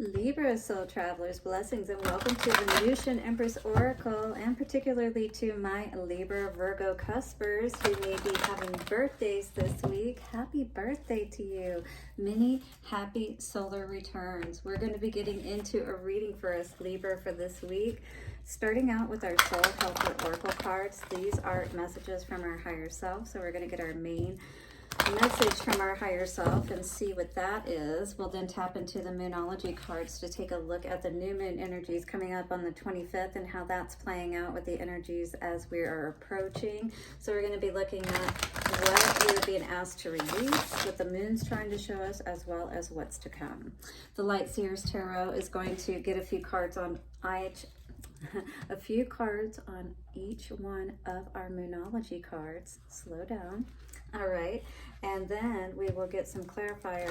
Libra soul travelers, blessings and welcome to the Venusian Empress Oracle, and particularly to my Libra Virgo cuspers who may be having birthdays this week. Happy birthday to you. Many happy solar returns. We're going to be getting into a reading for us, Libra, for this week. Starting out with our Soul Helper Oracle cards. These are messages from our higher self, so we're going to get our main message from our higher self and see what that is. We'll then tap into the Moonology cards to take a look at the new moon energies coming up on the 25th and how that's playing out with the energies as we are approaching. So we're going to be looking at what we are being asked to release, what the moon's trying to show us, as well as what's to come. The Light Seers Tarot is going to get a few cards on each one of our Moonology cards. Slow down. All right, and then we will get some clarifiers,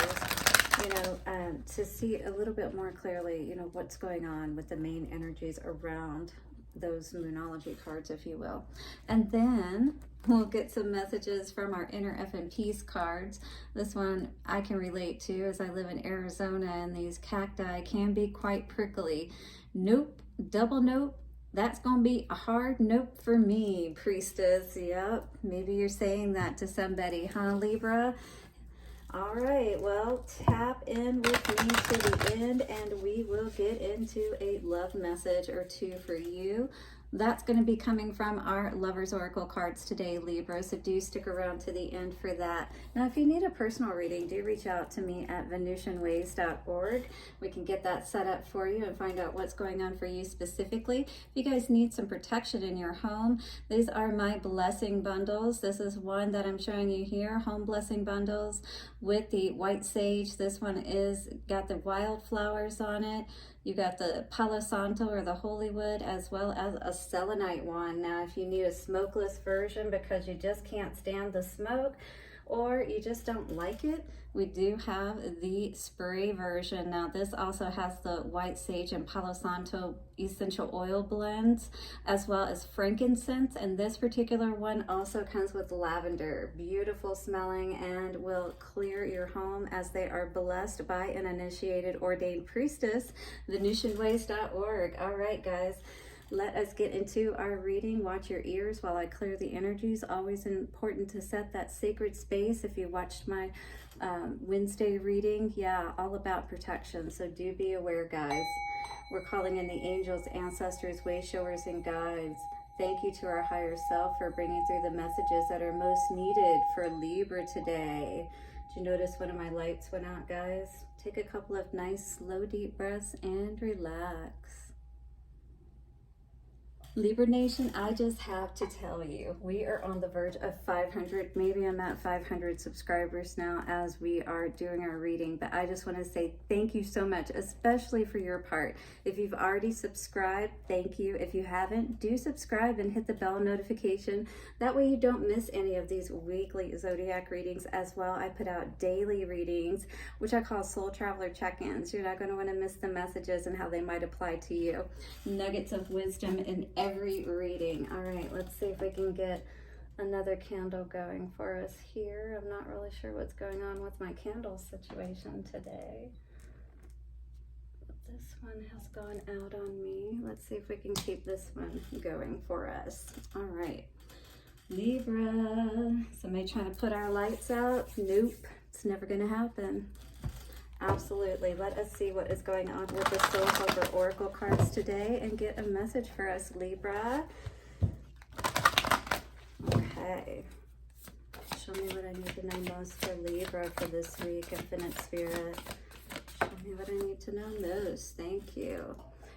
to see a little bit more clearly, what's going on with the main energies around those Moonology cards, if you will. And then we'll get some messages from our Inner F and Peace cards. This one I can relate to, as I live in Arizona and these cacti can be quite prickly. Nope, double nope. That's going to be a hard nope for me, Priestess. Yep, maybe you're saying that to somebody, huh, Libra? All right, well, tap in with me to the end and we will get into a love message or two for you. That's going to be coming from our Lovers Oracle cards today, Libra, so do stick around to the end for that. Now, if you need a personal reading, do reach out to me at VenusianWays.org. We can get that set up for you and find out what's going on for you specifically. If you guys need some protection in your home, these are my blessing bundles. This is one that I'm showing you here, home blessing bundles with the white sage. This one is got the wildflowers on it. You got the Palo Santo or the holy wood, as well as a selenite one. Now, if you need a smokeless version because you just can't stand the smoke or you just don't like it, we do have the spray version. Now, this also has the white sage and Palo Santo essential oil blends, as well as frankincense. And this particular one also comes with lavender. Beautiful smelling and will clear your home, as they are blessed by an initiated ordained priestess, VenusianWays.org. All right, guys. Let us get into our reading. Watch your ears while I clear the energies. Always important to set that sacred space. If you watched my Wednesday reading, all about protection. So do be aware, guys. We're calling in the angels, ancestors, way showers, and guides. Thank you to our higher self for bringing through the messages that are most needed for Libra today. Did you notice one of my lights went out, guys? Take a couple of nice, slow, deep breaths and relax. Libra Nation, I just have to tell you, we are on the verge of 500. Maybe I'm at 500 subscribers now as we are doing our reading, but I just want to say thank you so much, especially for your part. If you've already subscribed, thank you. If you haven't, do subscribe and hit the bell notification. That way you don't miss any of these weekly zodiac readings as well. I put out daily readings, which I call Soul Traveler check-ins. You're not going to want to miss the messages and how they might apply to you. Nuggets of wisdom in every reading. All right, let's see if we can get another candle going for us here. I'm not really sure what's going on with my candle situation today. This one has gone out on me. Let's see if we can keep this one going for us. All right, Libra. Somebody trying to put our lights out? Nope, it's never going to happen. Absolutely. Let us see what is going on with the Soul Helper Oracle cards today and get a message for us, Libra. Okay. Show me what I need to know most for Libra for this week, Infinite Spirit. Show me what I need to know most. Thank you.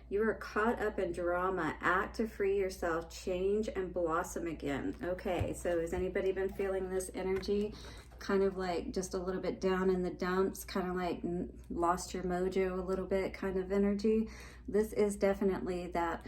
You are caught up in drama. Act to free yourself. Change and blossom again. Okay, so has anybody been feeling this energy? Kind of like just a little bit down in the dumps, kind of like lost your mojo a little bit kind of energy. This is definitely that,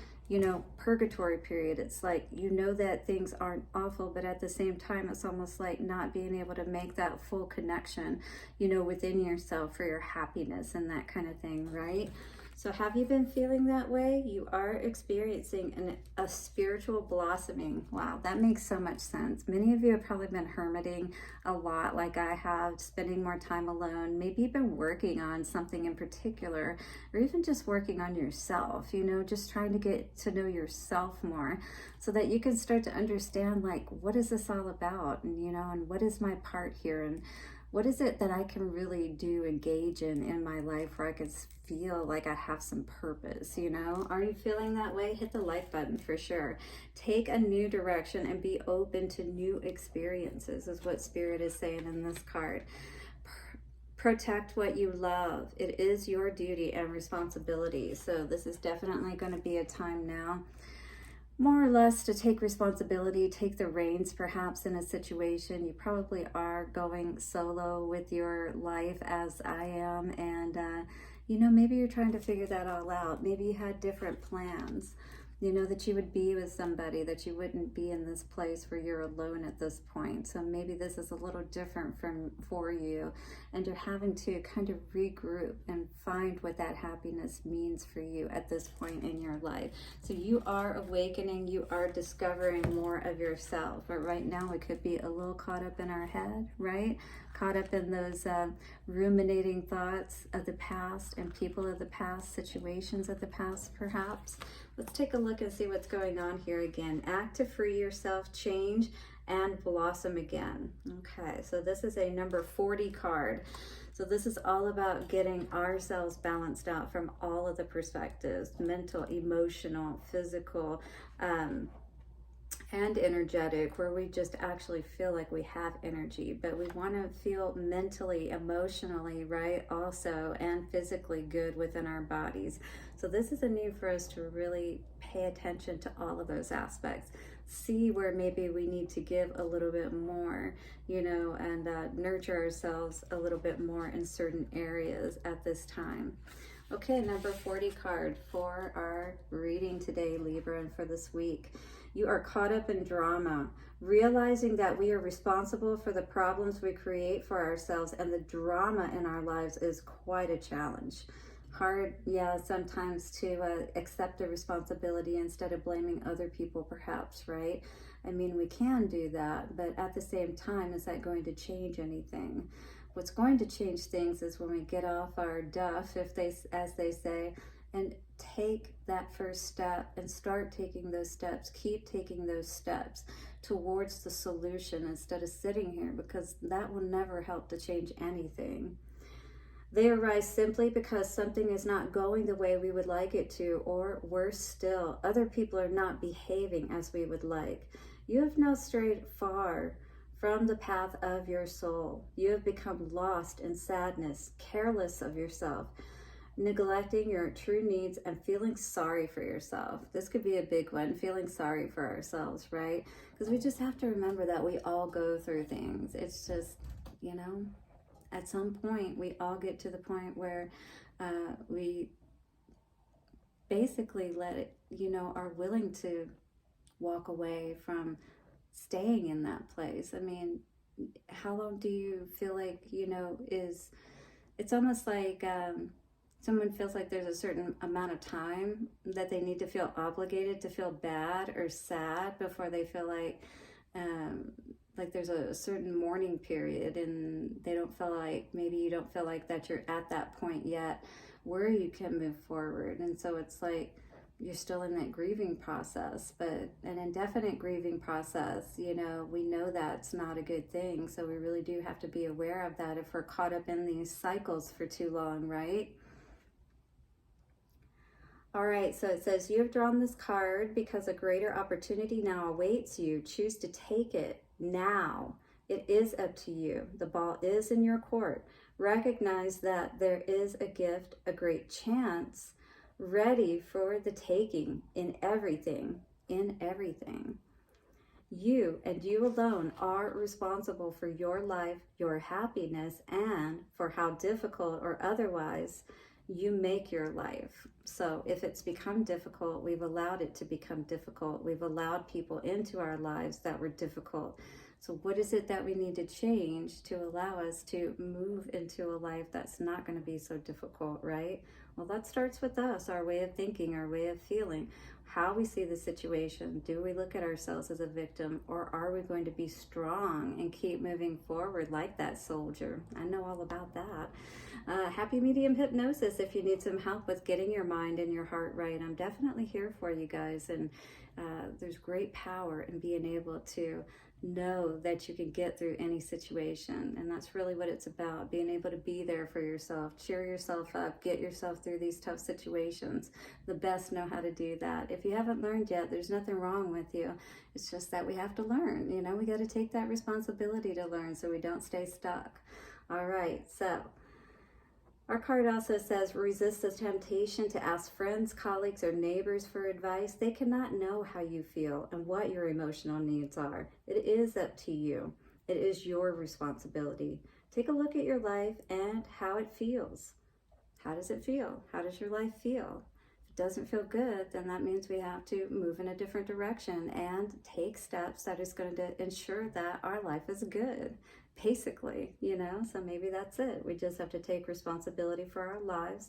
purgatory period. It's like, that things aren't awful, but at the same time, it's almost like not being able to make that full connection, within yourself for your happiness and that kind of thing, right? So have you been feeling that way? You are experiencing a spiritual blossoming. Wow, that makes so much sense. Many of you have probably been hermiting a lot like I have, spending more time alone, maybe you've been working on something in particular, or even just working on yourself, you know, just trying to get to know yourself more so that you can start to understand, like, what is this all about? And, you know, and what is my part here? And what is it that I can really do, engage in my life where I can feel like I have some purpose, you know? Are you feeling that way? Hit the like button for sure. Take a new direction and be open to new experiences is what Spirit is saying in this card. Protect what you love. It is your duty and responsibility. So this is definitely going to be a time now, more or less, to take responsibility, take the reins perhaps in a situation. You probably are going solo with your life as I am, and you know, maybe you're trying to figure that all out. Maybe you had different plans, you know, that you would be with somebody, that you wouldn't be in this place where you're alone at this point. So maybe this is a little different for you, and you're having to kind of regroup and find what that happiness means for you at this point in your life. So you are awakening, you are discovering more of yourself. But right now we could be a little caught up in our head, right? Caught up in those ruminating thoughts of the past and people of the past, situations of the past perhaps. Let's take a look and see what's going on here again. Act to free yourself, change, and blossom again. Okay, so this is a number 40 card. So this is all about getting ourselves balanced out from all of the perspectives, mental, emotional, physical, and energetic, where we just actually feel like we have energy, but we want to feel mentally, emotionally, right, also, and physically good within our bodies. So this is a need for us to really pay attention to all of those aspects, see where maybe we need to give a little bit more, you know, and nurture ourselves a little bit more in certain areas at this time. Okay, number 40 card for our reading today, Libra, and for this week. You are caught up in drama, realizing that we are responsible for the problems we create for ourselves, and the drama in our lives is quite a challenge. Hard, yeah, sometimes to accept the responsibility instead of blaming other people, perhaps, right? I mean, we can do that, but at the same time, is that going to change anything? What's going to change things is when we get off our duff, as they say, and take that first step and start taking those steps, keep taking those steps towards the solution instead of sitting here, because that will never help to change anything. They arise simply because something is not going the way we would like it to, or worse still, other people are not behaving as we would like. You have now strayed far from the path of your soul. You have become lost in sadness, careless of yourself, neglecting your true needs, and feeling sorry for yourself. This could be a big one, feeling sorry for ourselves, right? Because we just have to remember that we all go through things. It's just, you know, at some point we all get to the point where we basically let it, you know, are willing to walk away from staying in that place. I mean, how long do you feel like, you know, it's almost like someone feels like there's a certain amount of time that they need to feel obligated to feel bad or sad before they feel like there's a certain mourning period, and they don't feel like, maybe you don't feel like that you're at that point yet where you can move forward. And so it's like you're still in that grieving process, but an indefinite grieving process, you know, we know that's not a good thing. So we really do have to be aware of that if we're caught up in these cycles for too long, right? All right, so it says, you have drawn this card because a greater opportunity now awaits you. Choose to take it now. It is up to you. The ball is in your court. Recognize that there is a gift, a great chance, ready for the taking in everything, in everything. You and you alone are responsible for your life, your happiness, and for how difficult or otherwise you make your life. So if it's become difficult, we've allowed it to become difficult. We've allowed people into our lives that were difficult. So what is it that we need to change to allow us to move into a life that's not going to be so difficult, right? Well, that starts with us, our way of thinking, our way of feeling, how we see the situation. Do we look at ourselves as a victim, or are we going to be strong and keep moving forward like that soldier? I know all about that. Happy medium hypnosis if you need some help with getting your mind and your heart right. I'm definitely here for you guys, and there's great power in being able to know that you can get through any situation, and that's really what it's about, being able to be there for yourself, cheer yourself up, get yourself through these tough situations. The best know how to do that. If you haven't learned yet, there's nothing wrong with you. It's just that we have to learn. You know, we got to take that responsibility to learn so we don't stay stuck. All right, so our card also says, resist the temptation to ask friends, colleagues, or neighbors for advice. They cannot know how you feel and what your emotional needs are. It is up to you. It is your responsibility. Take a look at your life and how it feels. How does it feel? How does your life feel? If it doesn't feel good, then that means we have to move in a different direction and take steps that is going to ensure that our life is good. Basically, you know, so maybe that's it. We just have to take responsibility for our lives,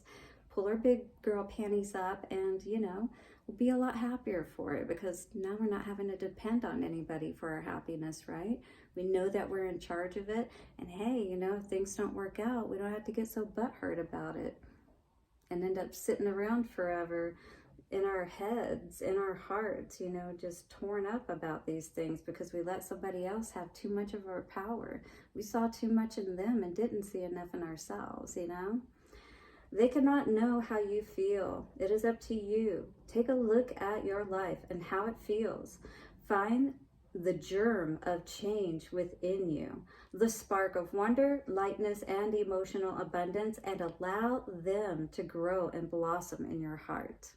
pull our big girl panties up, and, you know, we'll be a lot happier for it, because now we're not having to depend on anybody for our happiness, right? We know that we're in charge of it, and hey, you know, if things don't work out, we don't have to get so butthurt about it and end up sitting around forever in our heads, in our hearts, you know, just torn up about these things because we let somebody else have too much of our power. We saw too much in them and didn't see enough in ourselves, you know. They cannot know how you feel. It is up to you. Take a look at your life and how it feels. Find the germ of change within you, the spark of wonder, lightness, and emotional abundance, and allow them to grow and blossom in your heart.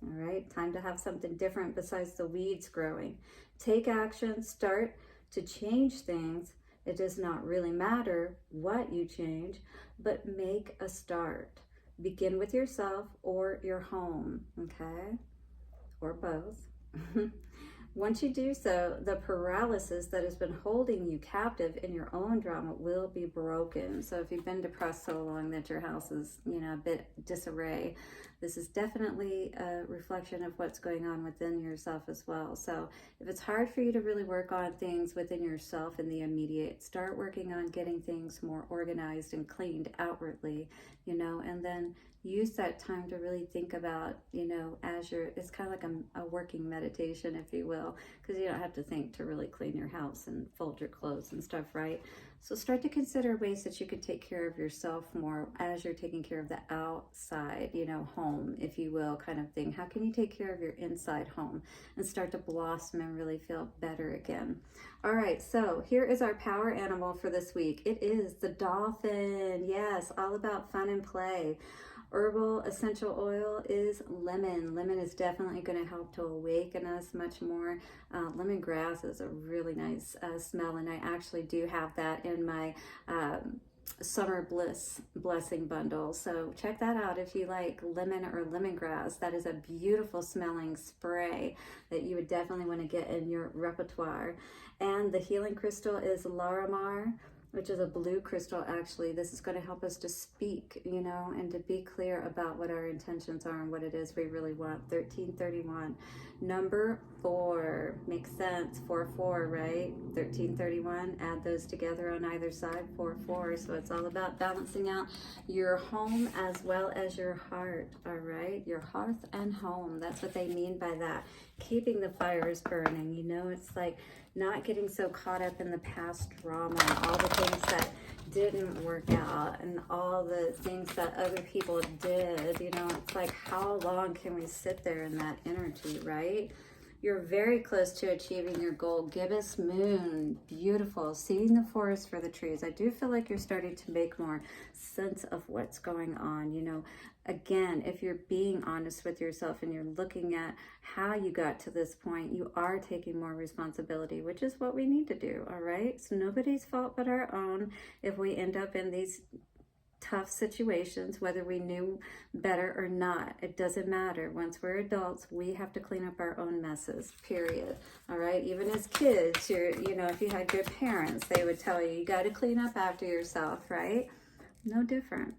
All right, time to have something different besides the weeds growing. Take action, start to change things. It does not really matter what you change, but make a start. Begin with yourself or your home, okay? Or both. Once you do so, the paralysis that has been holding you captive in your own drama will be broken. So if you've been depressed so long that your house is, you know, a bit disarray, this is definitely a reflection of what's going on within yourself as well. So if it's hard for you to really work on things within yourself in the immediate, start working on getting things more organized and cleaned outwardly, you know, and then use that time to really think about, you know, as you're, it's kind of like a working meditation, if you will, because you don't have to think to really clean your house and fold your clothes and stuff, right? So start to consider ways that you could take care of yourself more as you're taking care of the outside, you know, home, if you will, kind of thing. How can you take care of your inside home and start to blossom and really feel better again? All right, so here is our power animal for this week. It is the dolphin. Yes, all about fun and play. Herbal essential oil is lemon. Lemon is definitely going to help to awaken us much more. Lemongrass is a really nice smell, and I actually do have that in my summer blessing bundle. So check that out if you like lemon or lemongrass. That is a beautiful smelling spray that you would definitely want to get in your repertoire. And the healing crystal is Larimer, which is a blue crystal. Actually, this is going to help us to speak, you know, and to be clear about what our intentions are and what it is we really want. 1331. Number 4 makes sense. 4-4, right? 1331. Add those together on either side. 4-4. So it's all about balancing out your home as well as your heart. All right, your hearth and home. That's what they mean by that. Keeping the fires burning. You know, it's like not getting so caught up in the past drama and all the things that didn't work out and all the things that other people did. You know, it's like, how long can we sit there in that energy, right? You're very close to achieving your goal. Gibbous moon, beautiful. Seeing the forest for the trees. I do feel like you're starting to make more sense of what's going on. You know, again, if you're being honest with yourself and you're looking at how you got to this point, you are taking more responsibility, which is what we need to do, all right? So nobody's fault but our own if we end up in these tough situations, whether we knew better or not. It doesn't matter. Once we're adults, we have to clean up our own messes, period. All right? Even as kids, if you had good parents, they would tell you got to clean up after yourself, right? No different.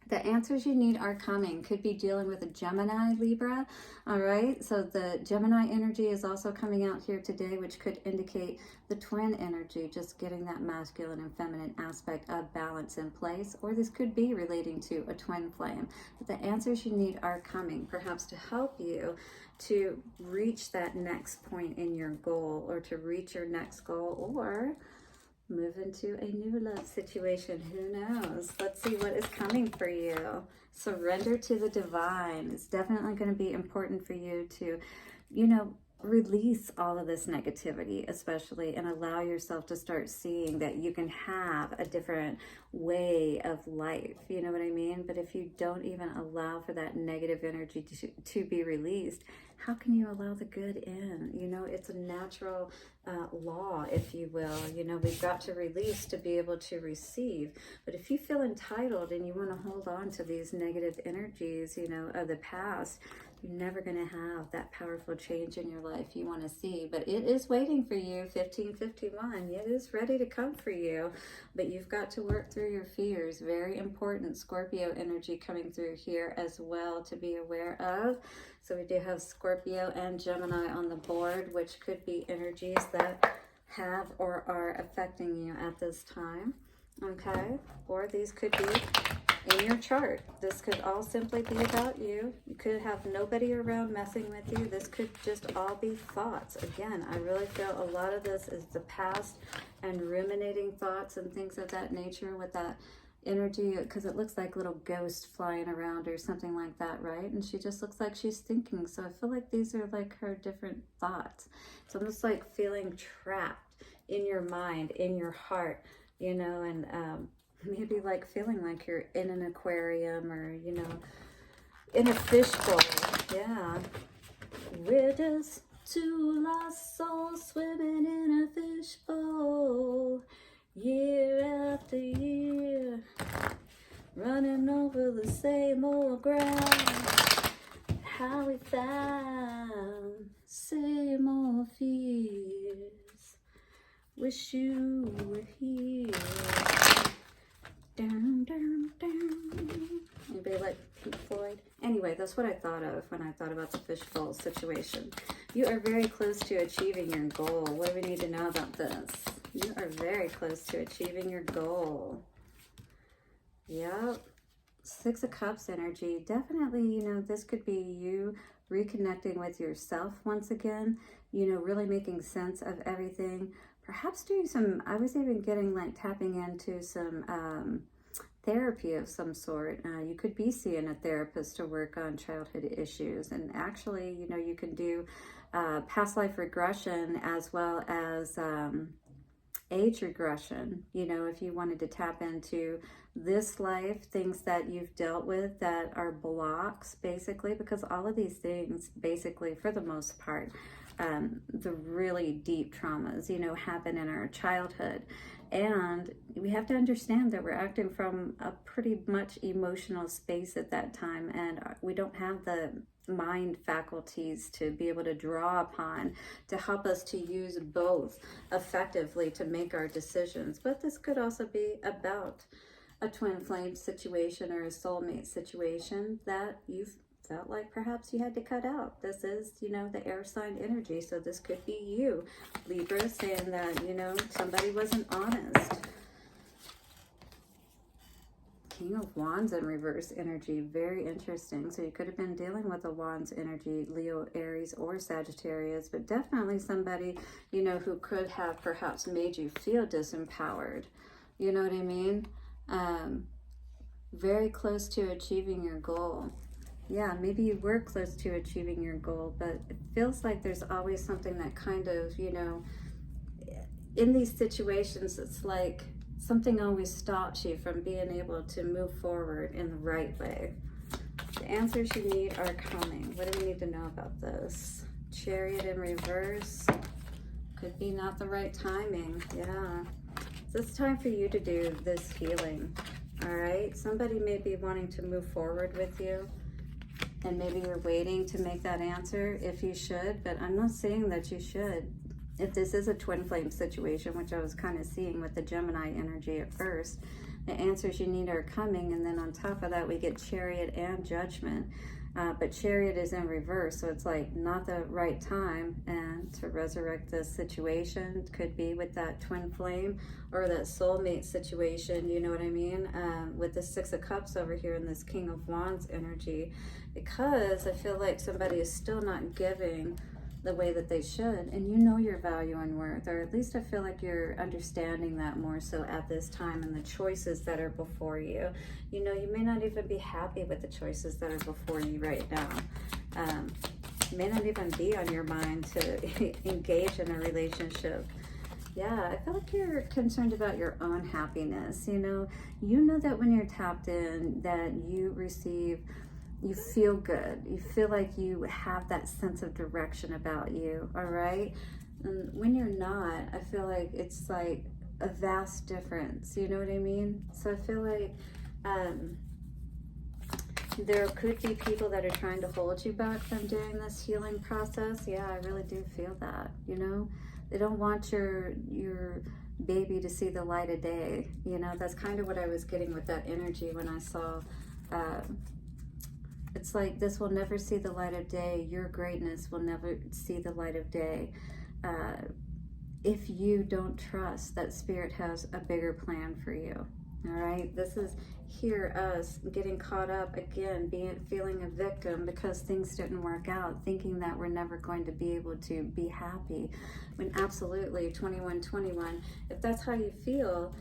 The answers you need are coming. Could be dealing with a Gemini, Libra. All right. So the Gemini energy is also coming out here today, which could indicate the twin energy, just getting that masculine and feminine aspect of balance in place. Or this could be relating to a twin flame. But the answers you need are coming, perhaps to help you to reach that next point in your goal, or to reach your next goal, or move into a new love situation. Who knows? Let's see what is coming for you. Surrender to the divine. It's definitely going to be important for you to, release all of this negativity, especially, and allow yourself to start seeing that you can have a different way of life. You know what I mean? But if you don't even allow for that negative energy to be released, how can you allow the good in? It's a natural law, if you will. We've got to release to be able to receive. But if you feel entitled and you want to hold on to these negative energies, of the past, you're never going to have that powerful change in your life you want to see. But it is waiting for you, 1551. It is ready to come for you. But you've got to work through your fears. Very important Scorpio energy coming through here as well to be aware of. So we do have Scorpio and Gemini on the board, which could be energies that have or are affecting you at this time. Okay? Or these could be in your chart. This could all simply be about you. You could have nobody around messing with you. This could just all be thoughts. Again, I really feel a lot of this is the past and ruminating thoughts and things of that nature with that energy, because it looks like little ghosts flying around or something like that, right? And she just looks like she's thinking. So I feel like these are like her different thoughts. It's almost like feeling trapped in your mind, in your heart, and maybe like feeling like you're in an aquarium or, in a fishbowl. Yeah. We're just two lost souls swimming in a fishbowl, year after year, running over the same old ground. How we found same old fears. Wish you were here. Down, down, down. Anybody like Pink Floyd? Anyway, that's what I thought of when I thought about the fishbowl situation. You are very close to achieving your goal. What do we need to know about this? You are very close to achieving your goal. Yep. Six of Cups energy. Definitely, this could be you reconnecting with yourself once again, really making sense of everything. Perhaps doing some, I was even getting like tapping into some therapy of some sort. You could be seeing a therapist to work on childhood issues. And actually, you can do past life regression as well as age regression. If you wanted to tap into this life, things that you've dealt with that are blocks, basically, because all of these things, basically, for the most part, the really deep traumas, happen in our childhood. And we have to understand that we're acting from a pretty much emotional space at that time. And we don't have the mind faculties to be able to draw upon to help us to use both effectively to make our decisions. But this could also be about a twin flame situation or a soulmate situation that you've felt like perhaps you had to cut out. This is, the air sign energy. So this could be you, Libra, saying that, somebody wasn't honest. King of Wands in reverse energy. Very interesting. So you could have been dealing with a Wands energy, Leo, Aries, or Sagittarius, but definitely somebody, who could have perhaps made you feel disempowered. You know what I mean? Very close to achieving your goal. Yeah, maybe you were close to achieving your goal, but it feels like there's always something that kind of, in these situations, it's like something always stops you from being able to move forward in the right way. The answers you need are coming. What do we need to know about this? Chariot in reverse. Could be not the right timing. Yeah. So it's time for you to do this healing. all right? Somebody may be wanting to move forward with you, and maybe you're waiting to make that answer if you should, but I'm not saying that you should. If this is a twin flame situation, which I was kind of seeing with the Gemini energy at first, the answers you need are coming, and then on top of that we get Chariot and Judgment. But Chariot is in reverse, so it's like not the right time and to resurrect this situation. Could be with that twin flame or that soulmate situation, you know what I mean? With the Six of Cups over here and this King of Wands energy, because I feel like somebody is still not giving the way that they should, and you know your value and worth, or at least I feel like you're understanding that more so at this time and the choices that are before you. You know, you may not even be happy with the choices that are before you right now. It may not even be on your mind to engage in a relationship. Yeah, I feel like you're concerned about your own happiness. You know that when you're tapped in, that you receive, you feel good. You feel like you have that sense of direction about you, all right? And when you're not, I feel like it's like a vast difference, you know what I mean? So I feel like there could be people that are trying to hold you back from doing this healing process. Yeah, I really do feel that, you know? They don't want your baby to see the light of day, you know? That's kind of what I was getting with that energy when I saw it's like this will never see the light of day. Your greatness will never see the light of day if you don't trust that Spirit has a bigger plan for you. All right, this is here us getting caught up again, feeling a victim because things didn't work out, thinking that we're never going to be able to be happy. When absolutely 2121, if that's how you feel,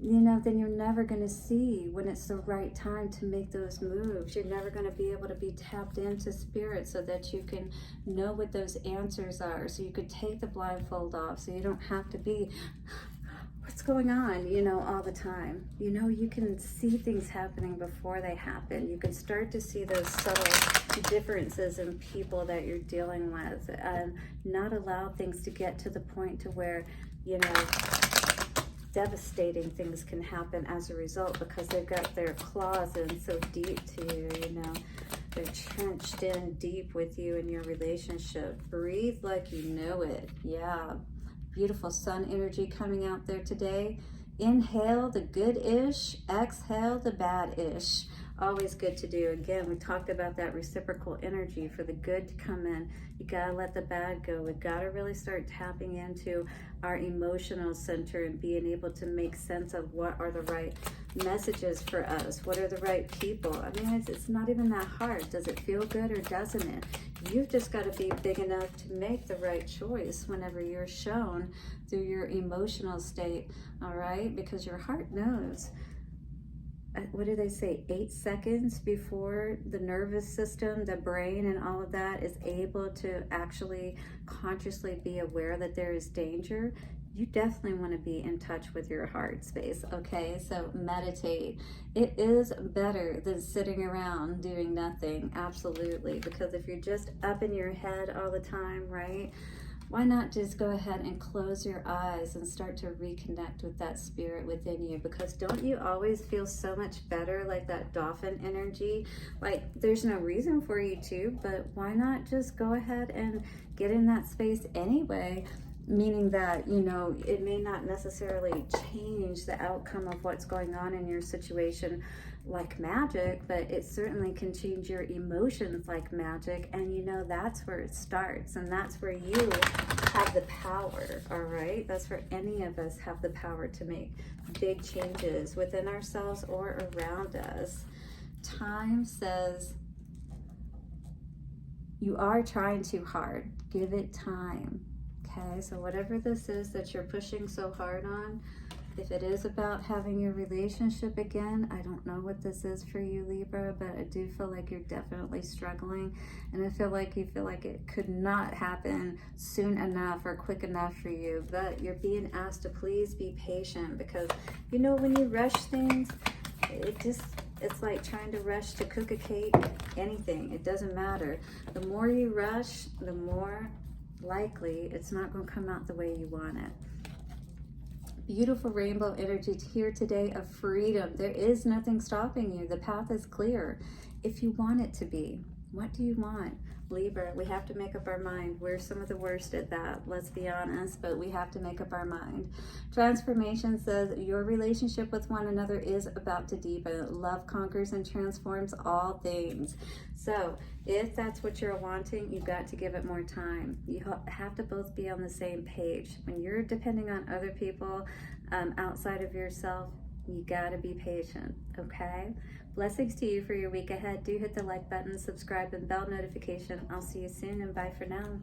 you know, then you're never going to see when it's the right time to make those moves. You're never going to be able to be tapped into Spirit so that you can know what those answers are, so you could take the blindfold off, so you don't have to be, what's going on, you know, all the time. You know, you can see things happening before they happen. You can start to see those subtle differences in people that you're dealing with, and not allow things to get to the point to where, you know, devastating things can happen as a result, because they've got their claws in so deep to you, you know. They're trenched in deep with you in your relationship. Breathe like you know it. Yeah. Beautiful sun energy coming out there today. Inhale the good-ish, exhale the bad-ish. Always good to do. Again, we talked about that reciprocal energy for the good to come in. You gotta let the bad go. We gotta really start tapping into our emotional center and being able to make sense of what are the right messages for us. What are the right people? I mean, it's not even that hard. Does it feel good or doesn't it? You've just got to be big enough to make the right choice whenever you're shown through your emotional state, all right? Because your heart knows. What do they say? 8 seconds before the nervous system, the brain, and all of that is able to actually consciously be aware that there is danger. You definitely want to be in touch with your heart space, okay? So meditate. It is better than sitting around doing nothing, absolutely. Because if you're just up in your head all the time, right? Why not just go ahead and close your eyes and start to reconnect with that Spirit within you? Because don't you always feel so much better, like that Dolphin energy? Like, there's no reason for you to, but why not just go ahead and get in that space anyway? Meaning that, you know, it may not necessarily change the outcome of what's going on in your situation like magic, but it certainly can change your emotions like magic. And you know, that's where it starts, and that's where you have the power, all right? That's where any of us have the power to make big changes within ourselves or around us. Time says you are trying too hard. Give it time. Okay, so whatever this is that you're pushing so hard on, if it is about having your relationship again, I don't know what this is for you, Libra, but I do feel like you're definitely struggling. And I feel like you feel like it could not happen soon enough or quick enough for you. But you're being asked to please be patient, because, you know, when you rush things, it's like trying to rush to cook a cake, anything. It doesn't matter. The more you rush, the more likely it's not going to come out the way you want it. beautiful rainbow energy here today of freedom. There is nothing stopping you. The path is clear if you want it to be. What do you want? Libra, we have to make up our mind. We're some of the worst at that, let's be honest, but we have to make up our mind. Transformation says your relationship with one another is about to deepen. Love conquers and transforms all things. So if that's what you're wanting, you've got to give it more time. You have to both be on the same page. When you're depending on other people outside of yourself, you gotta be patient, okay? Blessings to you for your week ahead. Do hit the like button, subscribe, and bell notification. I'll see you soon, and bye for now.